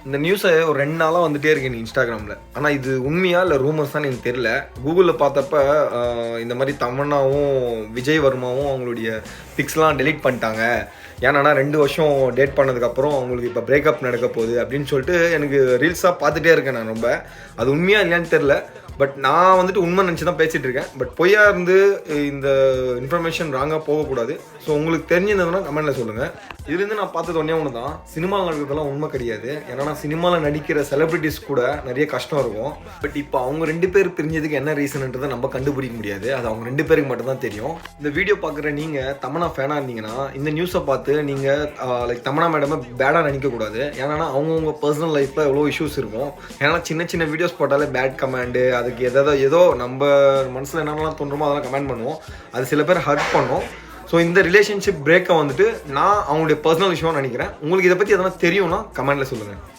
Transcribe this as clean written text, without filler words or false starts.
இந்த நியூஸை ஒரு 2 நாளாக வந்துட்டே இருக்கு எனக்கு இன்ஸ்டாகிராமில். ஆனால் இது உண்மையா இல்லை ரூமர்ஸ் தான் எனக்கு தெரியல. கூகுளில் பார்த்தப்ப இந்த மாதிரி தமன்னாவும் விஜய் வர்மாவும் அவங்களுடைய பிக்ஸ்லாம் டெலீட் பண்ணிட்டாங்க. ஏன்னா 2 வருஷம் டேட் பண்ணதுக்கப்புறம் அவங்களுக்கு இப்போ பிரேக்கப் நடக்க போகுது அப்படின்னு சொல்லிட்டு எனக்கு ரீல்ஸாக பார்த்துட்டே இருக்கேன் நான். ரொம்ப அது உண்மையாக இல்லையான்னு தெரில. பட் நான் வந்துட்டு உண்மை நினச்சி தான் பேசிகிட்டு இருக்கேன். பட் பொய்யா இருந்து இந்த இன்ஃபர்மேஷன் ராங்காக போகக்கூடாது. ஸோ உங்களுக்கு தெரிஞ்சிருந்ததுன்னா கமெண்ட்டில் சொல்லுங்கள். இதுலேருந்து நான் பார்த்தது ஒன்று தான், சினிமா நடக்கிறதுலாம் உண்மை கிடையாது. ஏன்னா சினிமாவில் நடிக்கிற செலிப்ரிட்டிஸ் கூட நிறைய கஷ்டம் இருக்கும். பட் இப்போ அவங்க 2 பேர் பிரிஞ்சதுக்கு என்ன ரீசன்ன்றதை நம்ம கண்டுபிடிக்க முடியாது. அது அவங்க 2 பேருக்கு மட்டும் தான் தெரியும். இந்த வீடியோ பார்க்குற நீங்கள் தமன்னா ஃபேனாக இருந்தீங்கன்னா இந்த நியூஸை பார்த்து நீங்கள் லைக் தமன்னா மேடமை பேடாக நினைக்கக்கூடாது. ஏன்னா அவங்கவுங்க பர்சனல் லைஃப்பில் எவ்வளோ இஷ்யூஸ் இருக்கும். ஏன்னா சின்ன சின்ன வீடியோஸ் போட்டாலே பேட் கமெண்டு, அதுக்கு ஏதோ நம்ம மனசில் என்னென்னலாம் தோன்றுமோ அதெல்லாம் கமெண்ட் பண்ணுவோம். அது சில பேர் ஹர்ட் பண்ணும். ஸோ இந்த ரிலேஷன்ஷிப் பிரேக்கை வந்துட்டு நான் அவங்களுடைய பர்சனல் விஷயமாக நினைக்கிறேன். உங்களுக்கு இதை பற்றி எதனா தெரியும்னா கமெண்ட்டில் சொல்லுங்கள்.